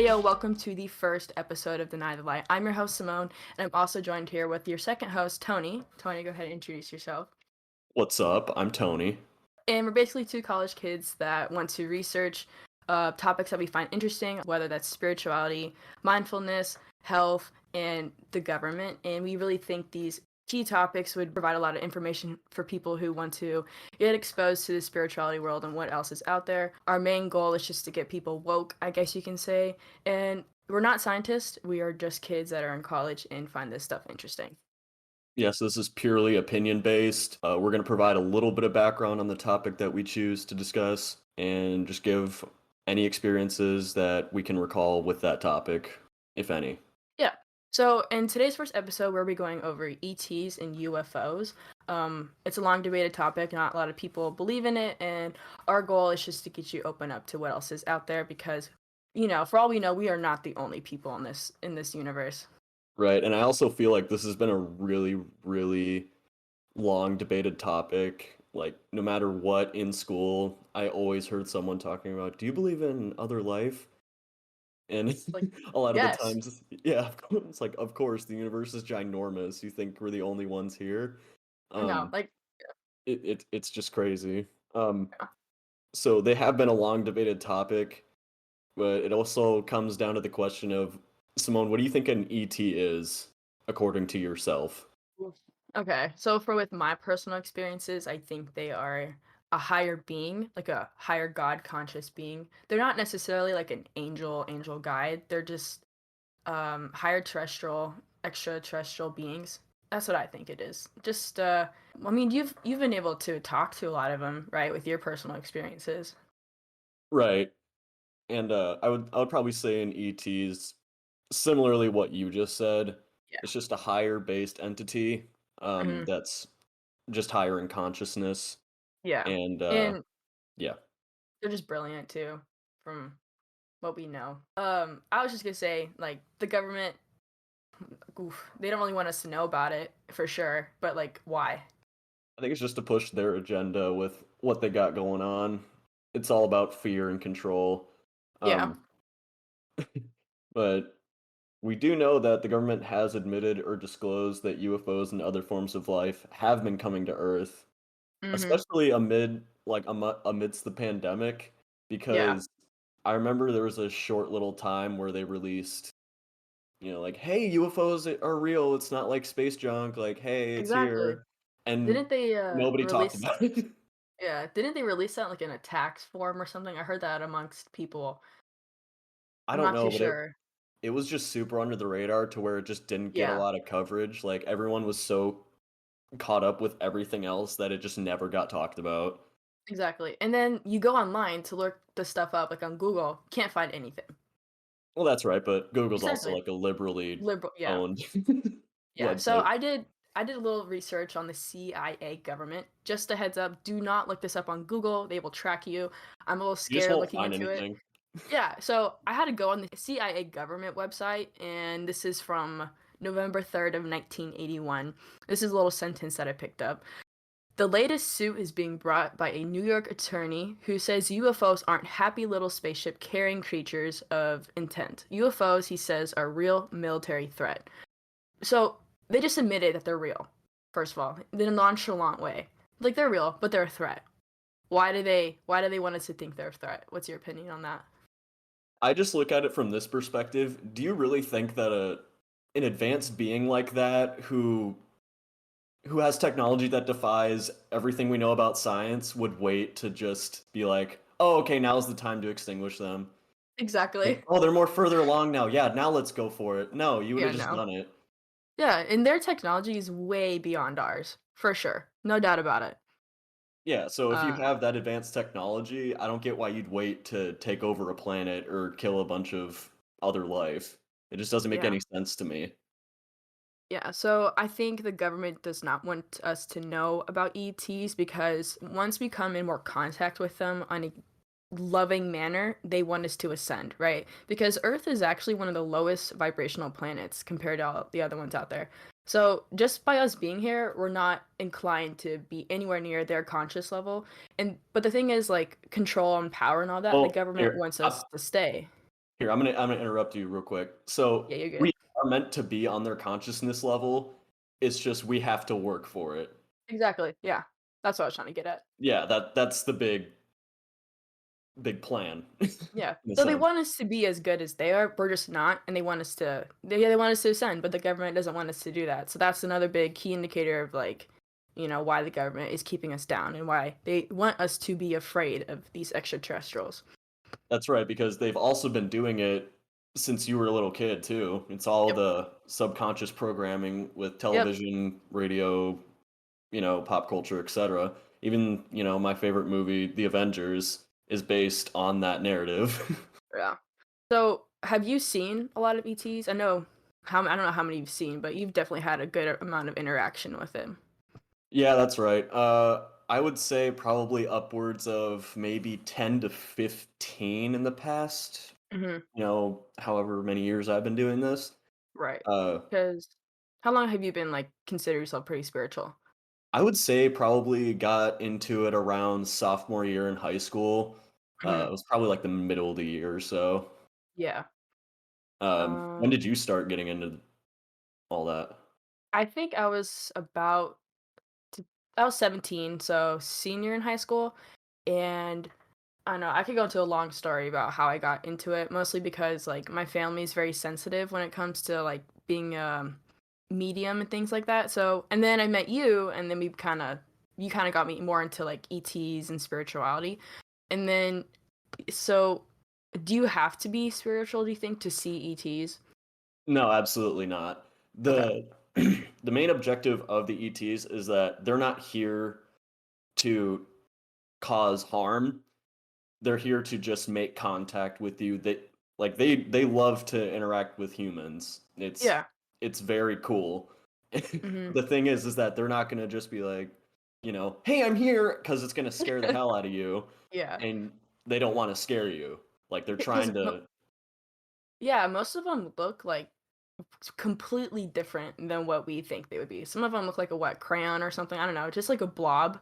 Heyo, welcome to the first episode of Deny the Light. I'm your host, Simone, and I'm also joined here with your second host, Tony. Tony, go ahead and introduce yourself. What's up? I'm Tony. And we're basically two college kids that want to research topics that we find interesting, whether that's spirituality, mindfulness, health, and the government. And we really think these key topics would provide a lot of information for people who want to get exposed to the spirituality world and what else is out there. Our main goal is just to get people woke, I guess you can say. And we're not scientists, we are just kids that are in college and find this stuff interesting. Yes, this is purely opinion based. We're going to provide a little bit of background on the topic that we choose to discuss and just give any experiences that we can recall with that topic, if any. Yeah. So in today's first episode, we'll be going over ETs and UFOs. It's a long debated topic. Not a lot of people believe in it, and our goal is just to get you open up to what else is out there because, for all we know, we are not the only people in this universe. Right. And I also feel like this has been a really, really long debated topic. Like, no matter what in school, I always heard someone talking about, do you believe in other life? And Like, a lot of the yes, times, yeah, it's like, of course, the universe is ginormous. You think we're the only ones here? no, Um, like, it's just crazy. So they have been a long debated topic, but it also comes down to the question of, Simone, what do you think an ET is, according to yourself? okay. So for with my personal experiences, I think they are a higher being, like a higher God conscious being. They're not necessarily like an angel guide. They're just higher terrestrial, extraterrestrial beings. That's what I think it is. Just I mean, you've been able to talk to a lot of them, right, with your personal experiences. Right. And I would probably say an ET is similarly what you just said. Yeah. It's just a higher based entity Hmm. that's just higher in consciousness. Yeah. And And yeah. they're just brilliant too, from what we know. I was just gonna say, like, the government, oof, they don't really want us to know about it for sure, but like, why? I think it's just to push their agenda with what they got going on. It's all about fear and control. Yeah. Um, but we do know that the government has admitted or disclosed that UFOs and other forms of life have been coming to Earth, Mm-hmm. especially amidst the pandemic, Yeah. because I remember there was a short little time where they released, like, hey, UFOs are real. It's not like space junk. Like, hey, it's Exactly. here, and Didn't they nobody talked release? about it. Yeah, didn't they release that like in a tax form or something? I heard that amongst people. I I'm don't not too know, but it sure. it was just super under the radar to where it just didn't get a Yeah, lot of coverage. Like everyone was so caught up with everything else that it just never got talked about. exactly. And then you go online to look the stuff up, like on Google, can't find anything. Well, that's right, but Google's also Exactly. like a liberally Liberal, yeah. owned Yeah. So website. I did a little research on the CIA government. Just a heads up, do not look this up on Google. They will track you. I'm a little You just scared won't looking find into it. anything. Yeah, so I had to go on the CIA government website, and this is from November 3rd of 1981. This is a little sentence that I picked up. The latest suit is being brought by a New York attorney who says UFOs aren't happy little spaceship carrying creatures of intent. UFOs, he says, are real military threat. So they just admitted that they're real, first of all, in a nonchalant way. Like, they're real, but they're a threat. Why do they want us to think they're a threat? What's your opinion on that? I just look at it from this perspective. Do you really think that an advanced being like that who has technology that defies everything we know about science would wait to just be like, "Oh, okay, now's the time to extinguish them." Like, Exactly. "Oh, they're more further along now. Yeah, now let's go for it." No, you would Yeah, have just no. done it. Yeah, and their technology is way beyond ours, for sure. No doubt about it. Yeah, so if you Uh, have that advanced technology, I don't get why you'd wait to take over a planet or kill a bunch of other life. It just doesn't make yeah. any sense to me. Yeah, so I think the government does not want us to know about ETs because once we come in more contact with them on a loving manner, they want us to ascend, right? Because Earth is actually one of the lowest vibrational planets compared to all the other ones out there. So just by us being here, we're not inclined to be anywhere near their conscious level. And but the thing is, like, control and power and all that, the Well, government here, wants us to stay. Here, I'm gonna interrupt you real quick. So Yeah, you're good. we are meant to be on their consciousness level. It's just we have to work for it. Exactly. Yeah. That's what I was trying to get at. Yeah, that's the big plan Yeah. in a So they sense. want us to be as good as they are. We're just not, and they want us to. They want us to ascend, but the government doesn't want us to do that. So that's another big key indicator of like, why the government is keeping us down and why they want us to be afraid of these extraterrestrials. That's right, because they've also been doing it since you were a little kid too. It's all Yep. the subconscious programming with Yep. television, radio, pop culture, etc. Even, my favorite movie, The Avengers, is based on that narrative. Yeah. So have you seen a lot of ETs? I don't know how many you've seen, but you've definitely had a good amount of interaction with it. Yeah, that's right. I would say probably upwards of maybe 10 to 15 in the past, Hmm. however many years I've been doing this. Right. Uh, Because how long have you been like consider yourself pretty spiritual? I would say probably got into it around sophomore year in high school. Hmm. It was probably like the middle of the year or so. Yeah. When Um, did you start getting into all that? I think to, I was 17, so senior in high school, and I don't know. I could go into a long story about how I got into it, mostly because like my family is very sensitive when it comes to like being medium and things like that. So, and then I met you, and then you kind of got me more into like ETs and spirituality. And then, so do you have to be spiritual, do you think, to see ETs? No, absolutely not. Okay. The the main objective of the ETs is that they're not here to cause harm. They're here to just make contact with you. They love to interact with humans. It's Yeah. it's very cool. Hmm. The thing is that they're not gonna just be like, "Hey, I'm here," because it's gonna scare the hell out of you, Yeah. and they don't want to scare you. Like they're Because, trying to. yeah, most of them look like completely different than what we think they would be. Some of them look like a wet crayon or something. I don't know, just like a blob,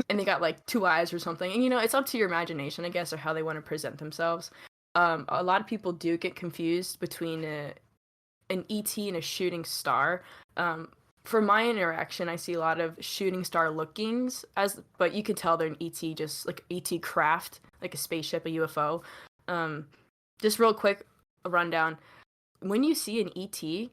and they got like two eyes or something. And it's up to your imagination, I guess, or how they want to present themselves. A lot of people do get confused between an ET and a shooting star. Um, for my interaction, I see a lot of shooting star lookings but you can tell they're an ET, just like ET craft, like a spaceship, a UFO. Um, just real quick, a rundown. When you see an ET,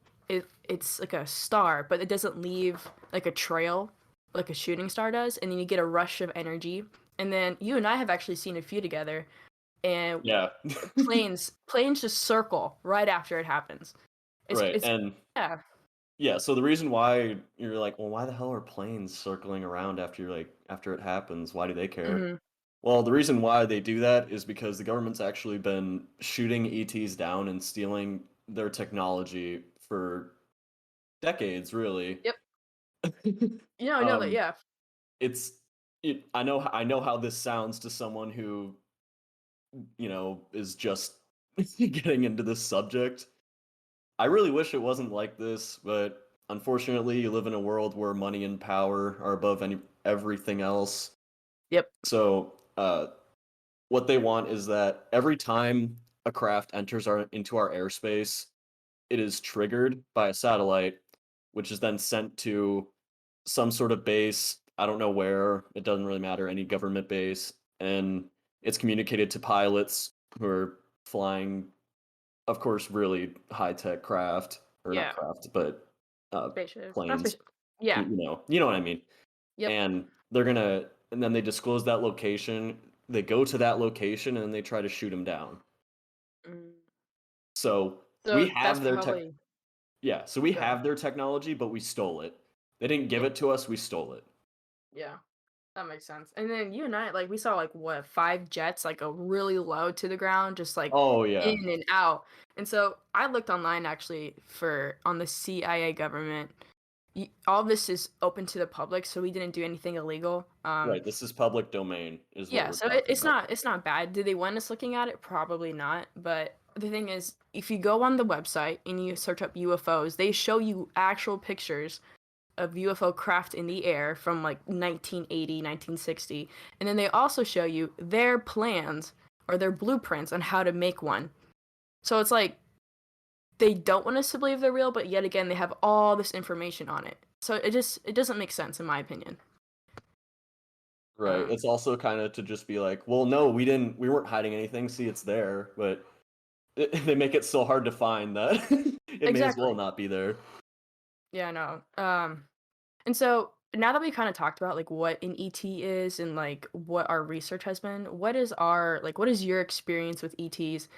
it's like a star, but it doesn't leave like a trail like a shooting star does, and then you get a rush of energy. And then you and I have actually seen a few together, and Yeah. planes just circle right after it happens. Right. It's And yeah. yeah, so the reason why you're like, well, why the hell are planes circling around after it happens? Why do they care? Hmm. Well, the reason why they do that is because the government's actually been shooting ETs down and stealing their technology for decades, really. Yep. No, um, yeah. it's I know how this sounds to someone who, is just getting into this subject. I really wish it wasn't like this, but unfortunately, you live in a world where money and power are above everything else. Yep. So, what they want is that every time a craft enters into our airspace, it is triggered by a satellite, which is then sent to some sort of base. I don't know where. It doesn't really matter. Any government base, and it's communicated to pilots who are flying, of course, really high tech craft, or not Yeah. craft, but Spaceship. Not planes. spaceship. Yeah. You know what I mean. Yep. And and then they disclose that location. They go to that location and they try to shoot him down. Mm. So we So that's have their tech. probably Yeah, so we go ahead. have their technology, but we stole it. They didn't give Yep. it to us. We stole it. Yeah. That makes sense. And then you and I, like, we saw like what, five jets, like a really low to the ground, just like Oh yeah, in and out. And so I looked online actually for on the CIA government. All this is open to the public, so we didn't do anything illegal. right. This is public domain, is what Yeah, we're so talking it's about. not bad. Do they want us looking at it? Probably not. But the thing is, if you go on the website and you search up UFOs, they show you actual pictures of UFO craft in the air from like 1980, 1960. And then they also show you their plans or their blueprints on how to make one. So it's like they don't want us to believe they're real, but yet again they have all this information on it. So it doesn't make sense in my opinion. Right. Um, It's also kind of to just be like, well, no, we weren't hiding anything. See, it's there, but they make it so hard to find that it may as well exactly. not be there. Yeah, no. And so now that we kind of talked about like what an ET is and like what our research has been, what is your experience with ETs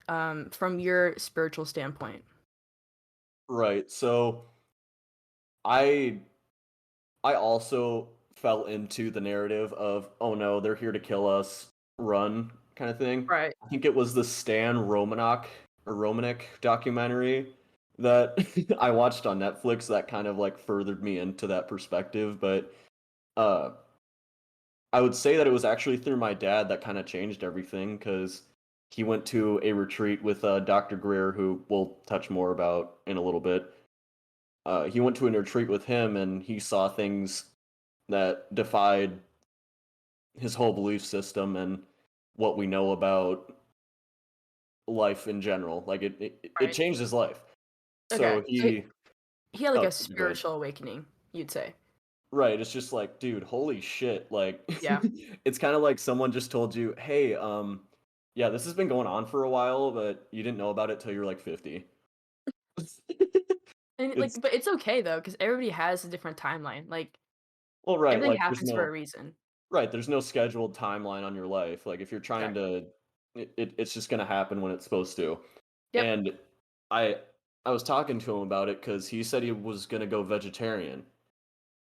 from your spiritual standpoint? Right. So I I also fell into the narrative of, oh no, they're here to kill us, run kind of thing. Right. I think it was the Stan Romanek documentary that I watched on Netflix that kind of like furthered me into that perspective. But uh I would say that it was actually through my dad that kind of changed everything because he went to a retreat with Dr. Greer, who we'll touch more about in a little bit. He went to a retreat with him and he saw things that defied his whole belief system and what we know about life in general. Like it Right. changed his life. Okay. So So he had like oh, a go ahead. spiritual awakening, you'd say. Right, it's just like, dude, holy shit. Like Yeah. it's kind of like someone just told you, "Hey, yeah, this has been going on for a while, but you didn't know about it till you're like 50." And It's like but it's okay though cuz everybody has a different timeline. Like well, right, everything like there's happens for a no reason. right, there's no scheduled timeline on your life. Like if you're trying Exactly. to it's just going to happen when it's supposed to. Yep. And I I was talking to him about it cuz he said he was going to go vegetarian.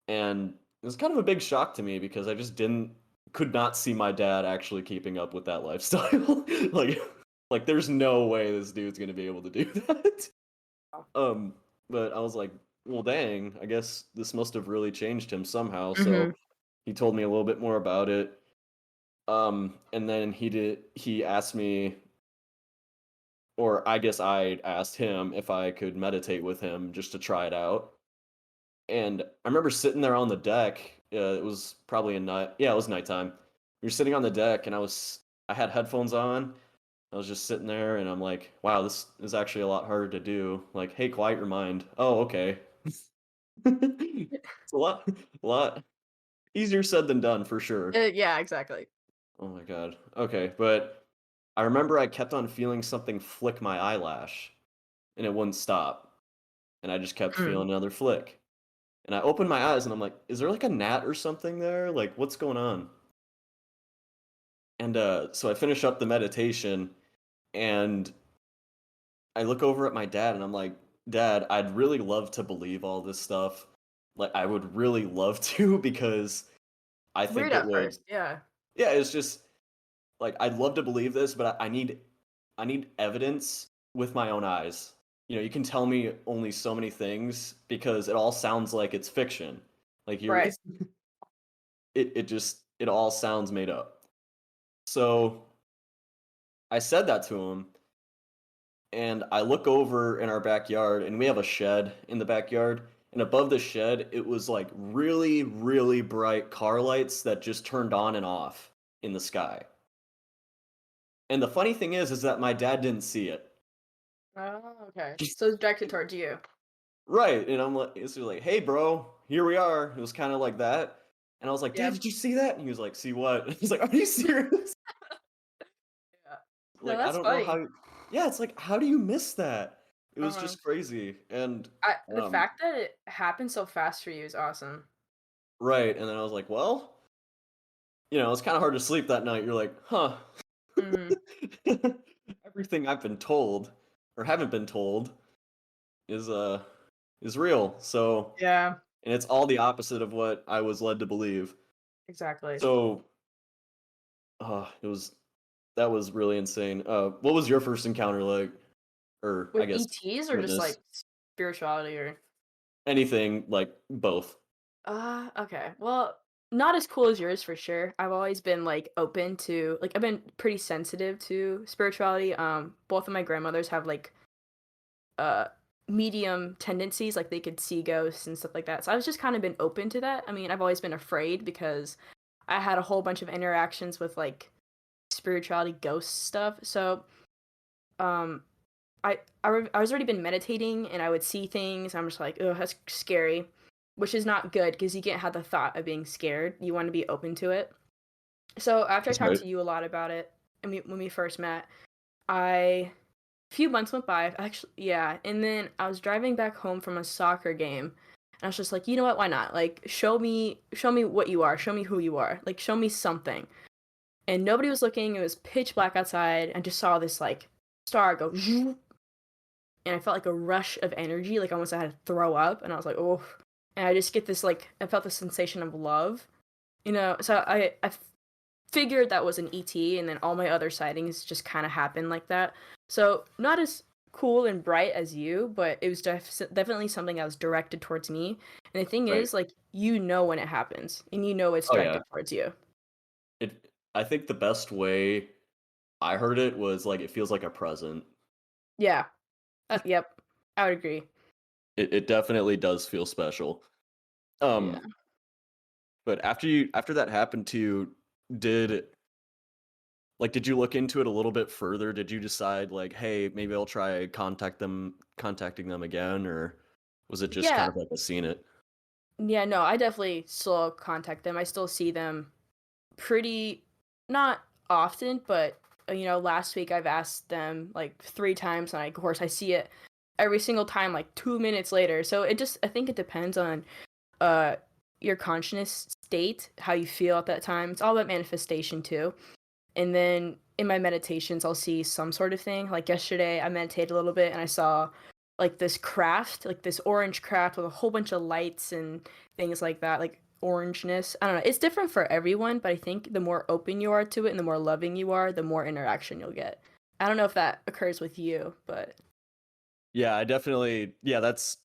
And it was kind of a big shock to me because I just didn't could not see my dad actually keeping up with that lifestyle. like like there's no way this dude's going to be able to do that. Um but I was like, well dang, I guess this must have really changed him somehow. Mhm. So he told me a little bit more about it. And then he asked me, or I guess I asked him if I could meditate with him just to try it out. And I remember sitting there on the deck. It was probably a night. Yeah, it was nighttime. We were sitting on the deck, and I had headphones on. I was just sitting there, and I'm like, wow, this is actually a lot harder to do. Like, hey, quiet your mind. Oh, okay. It's a lot easier said than done for sure. Yeah, exactly. Oh my god. Okay, but I remember I kept on feeling something flick my eyelash, and it wouldn't stop, and I just kept Mm. feeling another flick. And I opened my eyes and I'm like, "Is there like a gnat or something there? Like, what's going on?" And so I finish up the meditation and I look over at my dad and I'm like, "Dad, I'd really love to believe all this stuff. Like, I would really love to because I It's weird think it at would." first. Yeah. Yeah, it's just like I'd love to believe this, but I need evidence with my own eyes. You know, you can tell me only so many things because it all sounds like it's fiction. Like you're Right. it just it all sounds made up. So I said that to him, and I look over in our backyard, and we have a shed in the backyard. And above the shed, it was like really, really bright car lights that just turned on and off in the sky. And the funny thing is that my dad didn't see it. Oh, okay. So it's directed towards you. Right. And I'm like, it's like, hey, bro, here we are. It was kind of like that. And I was like, Dad, Yep. did you see that? And he was like, see what? He's like, are you serious? Yeah. No, Like, I that's don't know funny. how. Yeah, it's like, how do you miss that? It was Uh-huh. just crazy. And The fact that it happened so fast for you is awesome. right, and then I was like, "Well, you know, it's kinda hard to sleep that night." You're like, "Huh." Mhm. Everything I've been told, or haven't been told, is, uh, is real, so Yeah, and it's all the opposite of what I was led to believe. exactly. So, it was that was really insane. What was your first encounter like? Or, I With guess, ETs or just witness? like spirituality or Anything, like, both. okay. Well, not as cool as yours for sure. I've always been like open to like I've been pretty sensitive to spirituality. Both of my grandmothers have like uh medium tendencies, like they could see ghosts and stuff like that. So I was just kind of been open to that. I mean, I've always been afraid because I had a whole bunch of interactions with like spirituality ghost stuff. So, um I was already been meditating and I would see things. I'm just like, oh, that's scary, which is not good because you can't have the thought of being scared. You want to be open to it. So after I That's talked right. to you a lot about it, and when we first met, I a few months went by. Actually, yeah, and then I was driving back home from a soccer game, and I was just like, you know what? Why not? Like, show me what you are. Show me who you are. Like, show me something. And nobody was looking. It was pitch black outside. I just saw this like star go, and I felt like a rush of energy, like almost I had to throw up, and I was like, oh, and I just get this like I felt the sensation of love, you know. So I figured that was an ET, and then all my other sightings just kind of happened like that. So not as cool and bright as you, but it was definitely something that was directed towards me. And the thing Right. is, like, you know when it happens, and you know it's Oh yeah. directed towards you. I think the best way I heard it was like it feels like a present. Yeah. Yep. I would agree. It definitely does feel special. Yeah. Um, but after that happened to you, did did you look into it a little bit further? Did you decide like, hey, maybe I'll try contacting them again, or was it just kind Yeah. of like a seen it? Yeah, no, I definitely still contact them. I still see them pretty not often, but you know, last week I've asked them like 3 times, and of course I see it every single time like 2 minutes later. So it just I think it depends on uh your consciousness state, how you feel at that time. It's all about manifestation too. And then in my meditations I'll see some sort of thing. Like yesterday I meditated a little bit and I saw like this craft, like this orange craft with a whole bunch of lights and things like that, like orangeness. I don't know. It's different for everyone, but I think the more open you are to it and the more loving you are, the more interaction you'll get. I don't know if that occurs with you, but Yeah, I definitely yeah, that's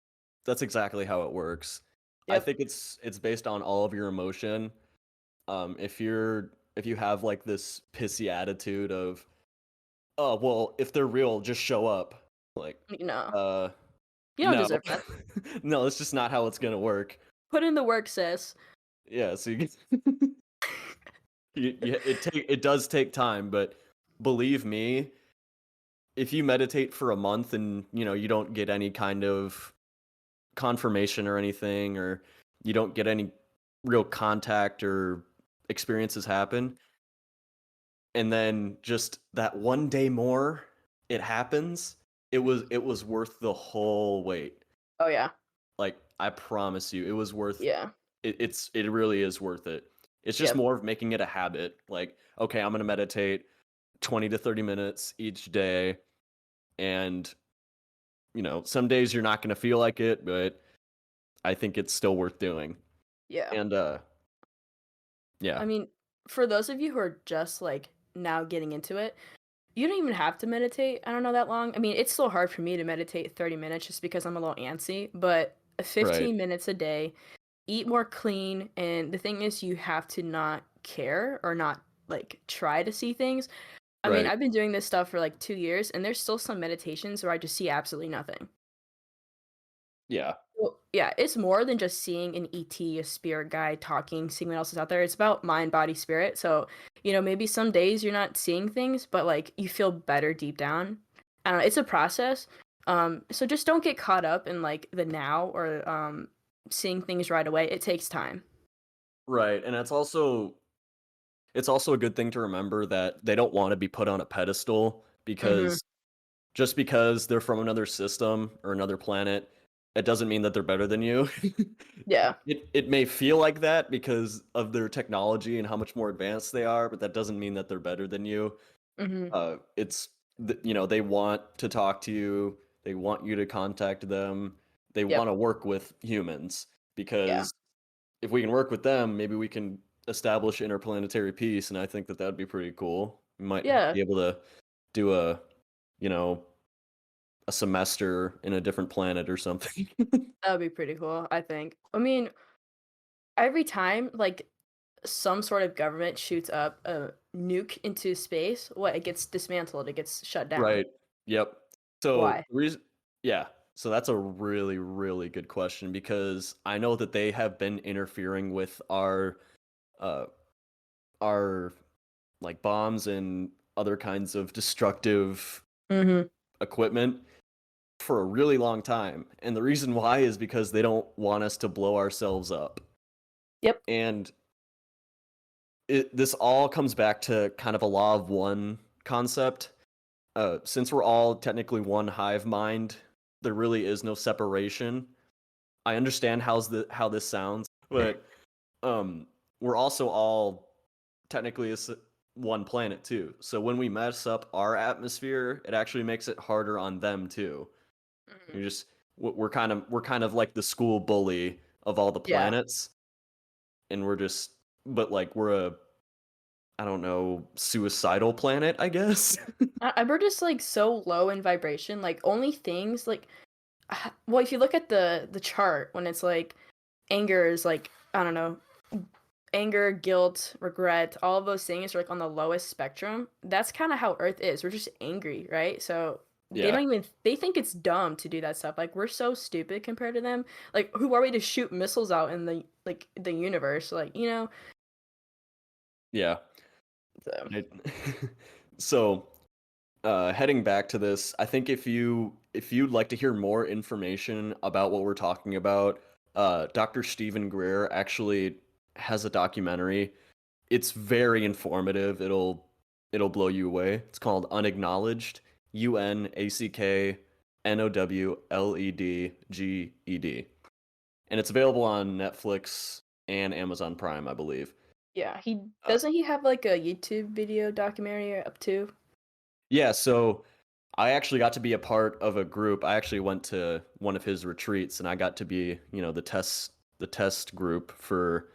exactly how it works. I yep. think it's based on all of your emotion. If you have like this pissy attitude of, oh well, if they're real, just show up. Like, You know. uh, You don't no, deserve that. no, it's just not how it's gonna work. Put in the work, sis. Yeah, so it does take time, but believe me, if you meditate for a month and you don't get any kind of confirmation or anything, or you don't get any real contact or experiences happen, and then just that one day more it happens, it was worth the whole wait. Oh yeah. Like, I promise you, it was worth Yeah. it really is worth it. It's just Yep. more of making it a habit. Like, okay, I'm gonna meditate 20 to 30 minutes each day, and some days you're not gonna feel like it, but I think it's still worth doing. Yeah. And yeah, I mean, for those of you who are just like now getting into it, you don't even have to meditate, I don't know, that long. I mean, it's still hard for me to meditate 30 minutes just because I'm a little antsy, but right, 15 minutes a day, eat more clean, and the thing is you have to not care or not like try to see things. I mean, right. I've been doing this stuff for like 2 years and there's still some meditations where I just see absolutely nothing. Yeah, Well, yeah, it's more than just seeing an ET, a spirit guide talking, seeing what else is out there. It's about mind, body, spirit. So, you know, maybe some days you're not seeing things, but like you feel better deep down. I don't know, it's a process. So just don't get caught up in like the now or seeing things right away. It takes time. right. And it's also a good thing to remember that they don't want to be put on a pedestal, Mhm. because just because they're from another system or another planet, it doesn't mean that they're better than you. Yeah. It may feel like that because of their technology and how much more advanced they are, but that doesn't mean that they're better than you. Mhm. They want to talk to you, they want you to contact them, they Yep. want to work with humans, Yeah. because if we can work with them, maybe we can establish interplanetary peace, and I think that that'd be pretty cool. We might Yeah. be able to do you know, a semester in a different planet or something. That would be pretty cool, I think. I mean, every time like some sort of government shoots up a nuke into space, what, it gets dismantled, it gets shut down. Right. Yep. So Why? the reason yeah. So that's a really, really good question, because I know that they have been interfering with uh our like bombs and other kinds of destructive Mhm. equipment for a really long time. And the reason why is because they don't want us to blow ourselves up. Yep. And this all comes back to kind of a law of one concept. Since we're all technically one hive mind, there really is no separation. I understand how this sounds, but we're also all technically one planet too. So when we mess up our atmosphere, it actually makes it harder on them too. Mhm. You just we're kind of like the school bully of all the Yeah. planets, and we're just but like we're a I don't know suicidal planet, I guess. We're just like so low in vibration. Like only things like, well, if you look at the chart when it's like anger is like, I don't know, anger, guilt, regret, all of those things are like on the lowest spectrum. That's kind of how Earth is. We're just angry, right? So they Yeah, don't even they think it's dumb to do that stuff. Like we're so stupid compared to them. Like who are we to shoot missiles out in the universe? Like, yeah. so. I- so heading back to this, I think if you'd like to hear more information about what we're talking about, Dr. Stephen Greer actually has a documentary. It's very informative. It'll blow you away. It's called Unacknowledged. Unackedged, and it's available on Netflix and Amazon Prime, I believe. Yeah, he Uh, doesn't he have like a YouTube video documentary up too? yeah, so I actually got to be a part of a group. I actually went to one of his retreats, and I got to be, the test group for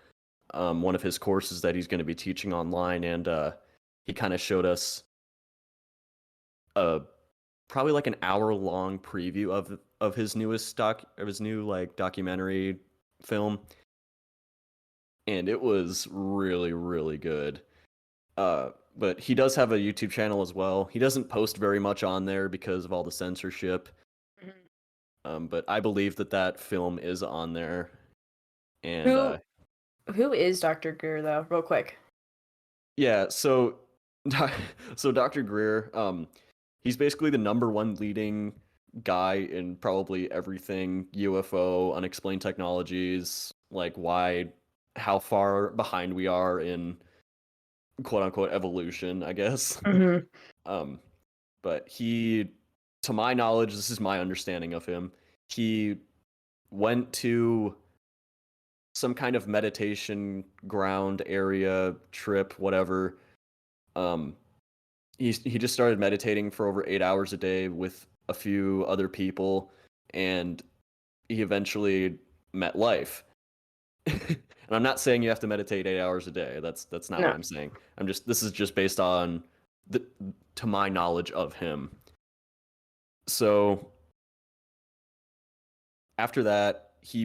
one of his courses that he's going to be teaching online, and he kind of showed us a probably like an hour long preview of his newest of his new like documentary film, and it was really really good. But he does have a YouTube channel as well. He doesn't post very much on there because of all the censorship. Mhm. But I believe that film is on there, and Who who is Dr. Greer though? Real quick. yeah. So, so Dr. Greer, he's basically the number one leading guy in probably everything UFO, unexplained technologies, like how far behind we are in quote unquote evolution, I guess. Hmm. um, but to my knowledge, this is my understanding of him. He went to some kind of meditation ground area trip, whatever. Um, he just started meditating for over 8 hours a day with a few other people, and he eventually met life. And I'm not saying you have to meditate 8 hours a day. That's not what No. I'm saying. This is just based on the to my knowledge of him. So after that, he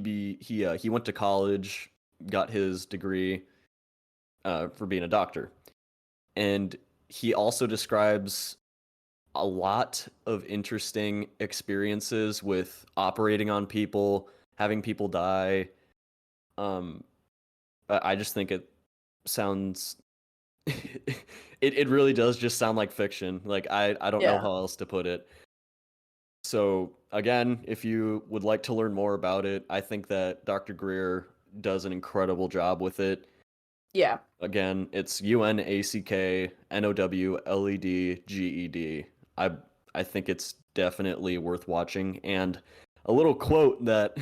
went to college, got his degree for being a doctor, and he also describes a lot of interesting experiences with operating on people, having people die. Um, I just think it sounds it really does just sound like fiction. Like I don't know Yeah. how else to put it. So again, if you would like to learn more about it, I think that Dr. Greer does an incredible job with it. Yeah. Again, it's UNACKNOWLEDGED. I I think it's definitely worth watching. And a little quote that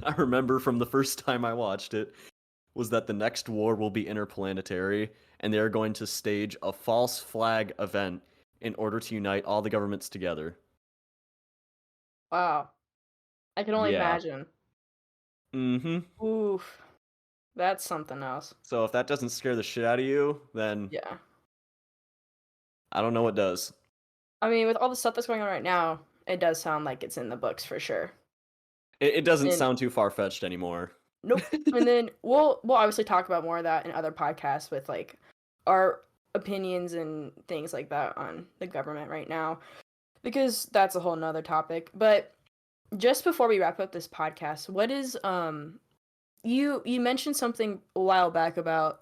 I remember from the first time I watched it was that the next war will be interplanetary, and they are going to stage a false flag event in order to unite all the governments together. Wow. I can only Yeah. imagine. Mm-hmm. Oof. That's something else. So if that doesn't scare the shit out of you, then Yeah. I don't know what does. I mean, with all the stuff that's going on right now, it does sound like it's in the books for sure. It doesn't And sound too far fetched anymore. nope. And then we'll obviously talk about more of that in other podcasts with like our opinions and things like that on the government right now because that's a whole nother topic. But just before we wrap up this podcast, what is you mentioned something a while back about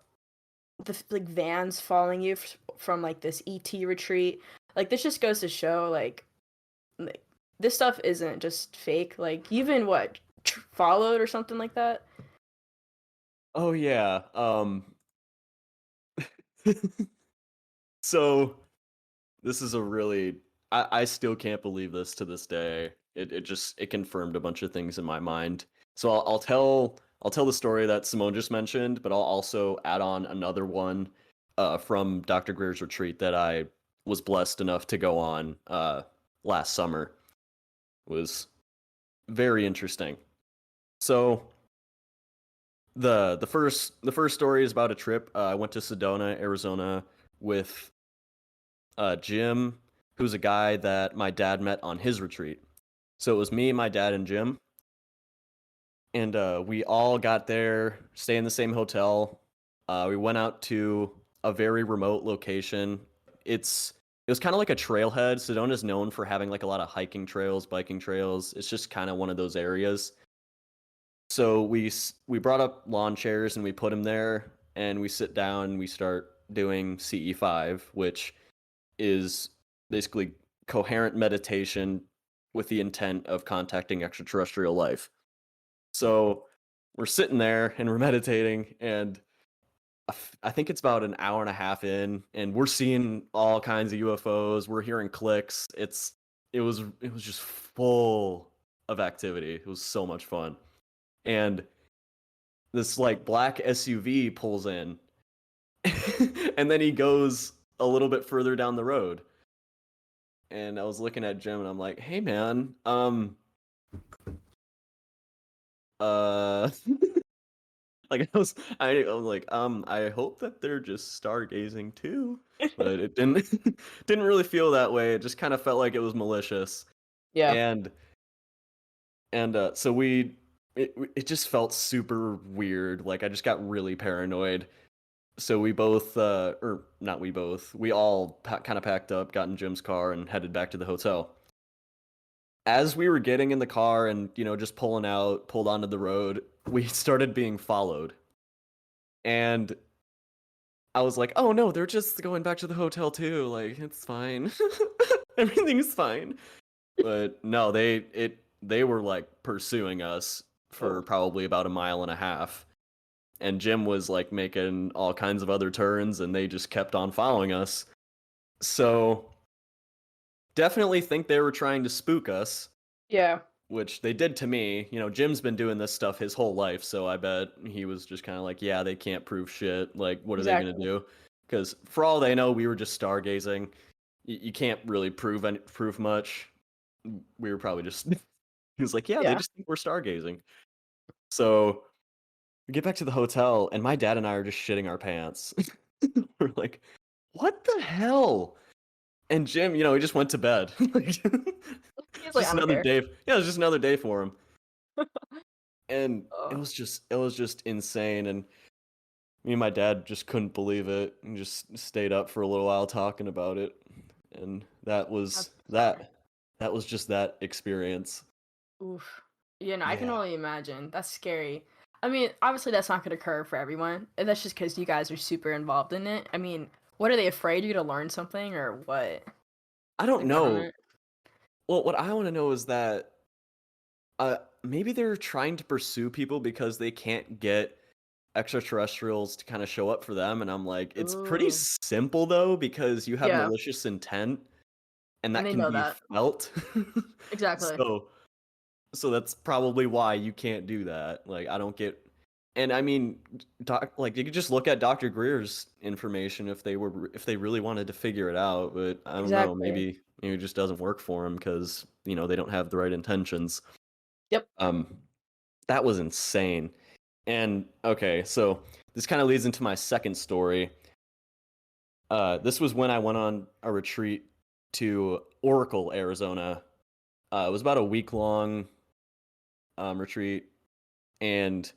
like vans following you from like this ET retreat. Like this just goes to show like Like, this stuff isn't just fake. Like, you even what followed or something like that. Oh yeah. So this is a really I still can't believe this to this day. It confirmed a bunch of things in my mind. So I'll tell the story that Simone just mentioned, but I'll also add on another one from Dr. Greer's retreat that I was blessed enough to go on last summer. It was very interesting. So the first story is about a trip. I went to Sedona, Arizona, with Jim, who's a guy that my dad met on his retreat. So it was me, my dad, and Jim, and we all got there, stay in the same hotel. We went out to a very remote location. It was kind of like a trailhead. Sedona's known for having like a lot of hiking trails, biking trails. It's just kind of one of those areas. So we brought up lawn chairs and we put them there, and we sit down and we start doing CE5, which is basically coherent meditation with the intent of contacting extraterrestrial life. So we're sitting there and we're meditating, and I think it's about an hour and a half in, and we're seeing all kinds of UFOs. We're hearing clicks. It was just full of activity. It was so much fun. And this like black SUV pulls in, and then he goes a little bit further down the road. And I was looking at Jim and I'm like, "Hey man, uh like I was like, I hope that they're just stargazing too." But it didn't didn't really feel that way. It just kind of felt like it was malicious. Yeah. And so it just felt super weird. Like I just got really paranoid. So we both or not we both. We all kind of packed up, got in Jim's car and headed back to the hotel. As we were getting in the car and, just pulled onto the road, we started being followed. And I was like, "Oh no, they're just going back to the hotel too. Like, it's fine. Everything's fine." But no, they were like pursuing us for Oh. probably about a mile and a half. And Jim was like making all kinds of other turns and they just kept on following us. So, definitely think they were trying to spook us, Yeah. which they did to me. Jim's been doing this stuff his whole life, so I bet he was just kind of like, yeah, they can't prove shit. Like, what are they gonna Exactly. do? Because for all they know, we were just stargazing. You can't really prove much. We were probably just. He was like, yeah, they Yeah. just think we're stargazing. So we get back to the hotel, and my dad and I are just shitting our pants. We're like, what the hell? And Jim, he just went to bed. Like, He's like, just I don't another care. day. Yeah, it was just another day for him. And Oh, it was just insane. And me and my dad just couldn't believe it and just stayed up for a little while talking about it. And that's bizarre. that was just that experience. Oof. Yeah, no, I can Yeah. only imagine. That's scary. I mean, obviously that's not gonna occur for everyone, and that's just because you guys are super involved in it. I mean, what are they afraid you're gonna learn something or what? I The don't know. government? Well, what I want to know is that maybe they're trying to pursue people because they can't get extraterrestrials to kind of show up for them. And I'm like, it's pretty Ooh. simple though, because you have Yeah, malicious intent and and that they can know be that. felt. Exactly. so so that's probably why you can't do that. Like I don't get. And I mean, like you could just look at Dr. Greer's information if they really wanted to figure it out, but I don't know, Exactly. maybe it just doesn't work for them because, they don't have the right intentions. Yep. Um that was insane. And okay, so this kind of leads into my second story. This was when I went on a retreat to Oracle, Arizona. It was about a week long retreat, and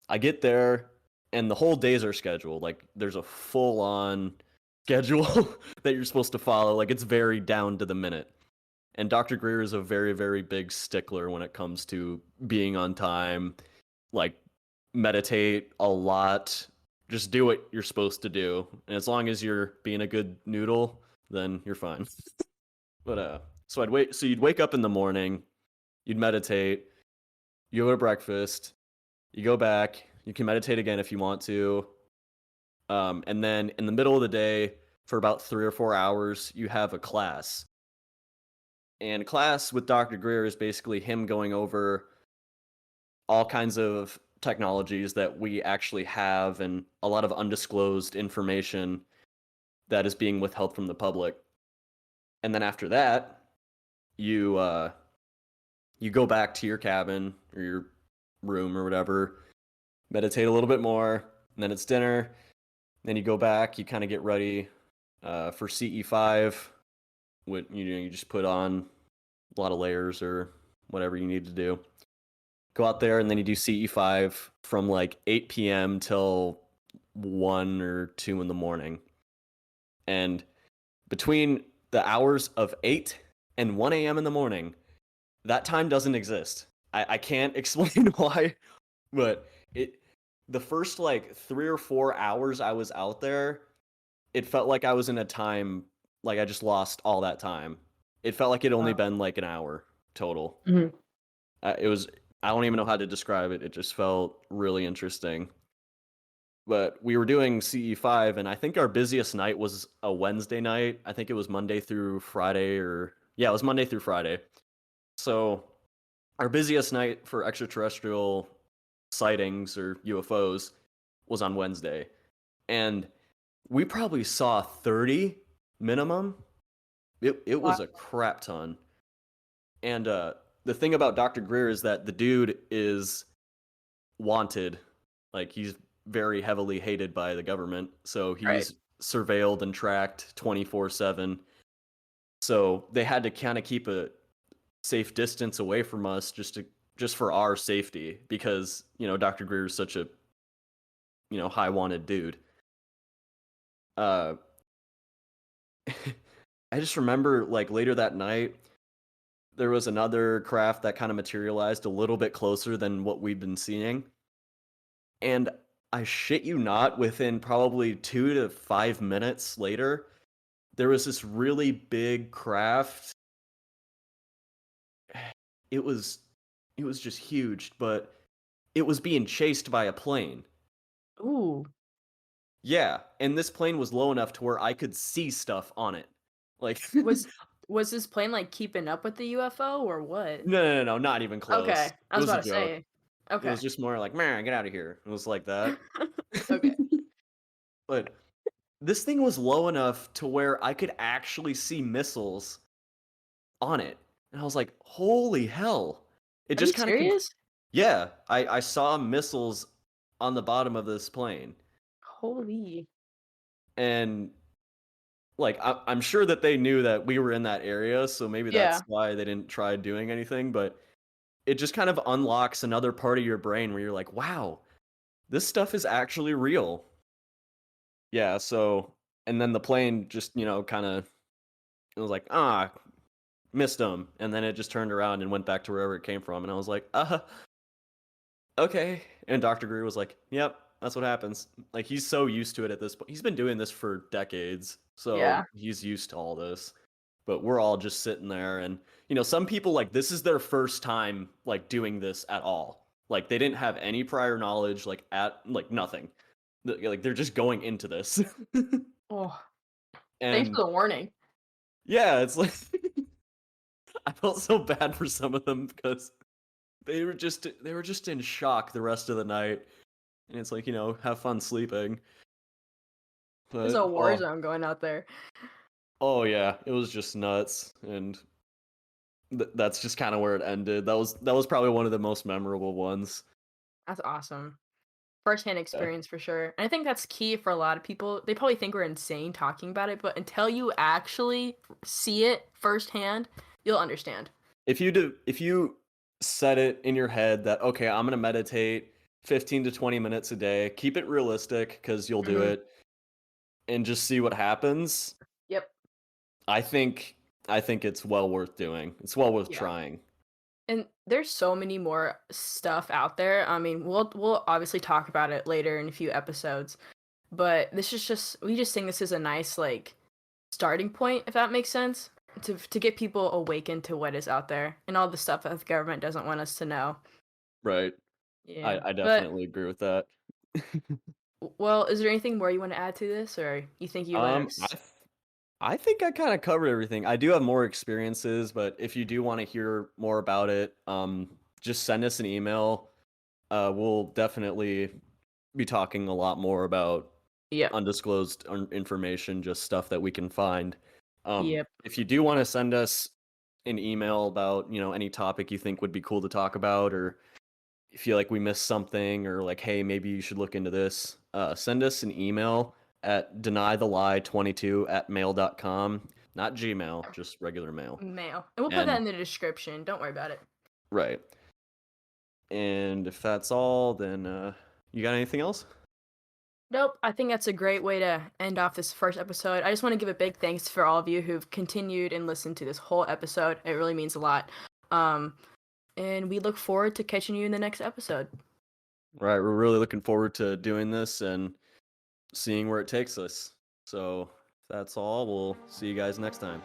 I get there, and the whole days are scheduled. Like there's a full on schedule that you're supposed to follow. Like it's very down to the minute. And Dr. Greer is a very, very big stickler when it comes to being on time, like meditate a lot, just do what you're supposed to do. And as long as you're being a good noodle, then you're fine. But So you'd wake up in the morning, you'd meditate, you go to breakfast, you go back, you can meditate again if you want to. And then in the middle of the day, for about 3 or 4 hours, you have a class. And class with Dr. Greer is basically him going over all kinds of technologies that we actually have and a lot of undisclosed information that is being withheld from the public. And then after that, you you go back to your cabin or your room or whatever, meditate a little bit more, and then it's dinner. Then you go back, you kind of get ready for CE5. You just put on a lot of layers or whatever you need to do. Go out there and then you do CE5 from like 8 p.m. till 1 or 2 in the morning. And between the hours of 8 and 1 a.m. in the morning, that time doesn't exist. I can't explain why, but the first like 3 or 4 hours I was out there, it felt like I was in a time like I just lost all that time. It felt like it only Wow. been like an hour total. Mhm. It was I don't even know how to describe it. It just felt really interesting. But we were doing CE5, and I think our busiest night was a Wednesday night. I think it was Monday through Friday, or yeah, it was Monday through Friday. So our busiest night for extraterrestrial sightings or UFOs was on Wednesday. And we probably saw 30 minimum. It Wow. was a crap ton. And the thing about Dr. Greer is that the dude is wanted. Like he's very heavily hated by the government. So Right. he's surveilled and tracked 24/7. So they had to kind of keep a safe distance away from us just for our safety because, Dr. Greer is such a, high wanted dude. Uh I just remember like later that night there was another craft that kind of materialized a little bit closer than what we'd been seeing. And I shit you not, within probably 2 to 5 minutes later, there was this really big craft. It was it was just huge, but it was being chased by a plane. Ooh. Yeah, and this plane was low enough to where I could see stuff on it. Like Was was this plane, like, keeping up with the UFO or what? no, not even close. Okay, I It was was a about to joke. say. It was Okay. just more like, "Man, get out of here." It was like that. Okay. But this thing was low enough to where I could actually see missiles on it. And I was like, "Holy hell." It Are you just kinda serious? yeah, I saw missiles on the bottom of this plane. Holy. And, like, I'm sure that they knew that we were in that area, so maybe that's Yeah. why they didn't try doing anything, but it just kind of unlocks another part of your brain where you're like, "Wow, this stuff is actually real." Yeah, so and then the plane just, kinda it was like, "Ah, missed them," and then it just turned around and went back to wherever it came from, and I was like, okay." And Dr. Greer was like, "Yep, that's what happens." Like, he's so used to it at this point. He's been doing this for decades, so Yeah. he's used to all this. But we're all just sitting there, and some people like this is their first time like doing this at all. Like they didn't have any prior knowledge, like at like nothing. Like they're just going into this, Oh, thanks and for the warning. yeah, it's like I felt so bad for some of them because they were just in shock the rest of the night, and it's like have fun sleeping. It's But a war zone going out there. oh yeah, it was just nuts, and that's just kind of where it ended. That was probably one of the most memorable ones. That's awesome. Firsthand Yeah. experience for sure. And I think that's key for a lot of people. They probably think we're insane talking about it, but until you actually see it firsthand, you'll understand. If you set it in your head that okay, I'm gonna meditate 15 to 20 minutes a day, keep it realistic because you'll do Mhm. it, and just see what happens. Yep. I think I think it's well worth doing. It's well worth Yeah. trying. And there's so many more stuff out there. I mean, we'll obviously talk about it later in a few episodes, but this is just we just think this is a nice like starting point if that makes sense. to get people awakened to what is out there and all the stuff that the government doesn't want us to know. Right. Yeah. I But definitely agree with that. well, is there anything more you want to add to this, or you think you let Um, I us? th- I think I kind of covered everything. I do have more experiences, but if you do want to hear more about it, just send us an email. We'll definitely be talking a lot more about Yep. undisclosed information, just stuff that we can find. Yep. If you do want to send us an email about, any topic you think would be cool to talk about, or you feel like we missed something, or like, hey, maybe you should look into this, send us an email at denythelie22@mail.com. Not Gmail, just regular mail. Mail. And we'll put that And in the description. Don't worry about it. right. And if that's all, then you got anything else? Nope. I think that's a great way to end off this first episode. I just want to give a big thanks for all of you who've continued and listened to this whole episode. It really means a lot. Um, and we look forward to catching you in the next episode. Right, we're really looking forward to doing this and seeing where it takes us. So, if that's all. We'll see you guys next time.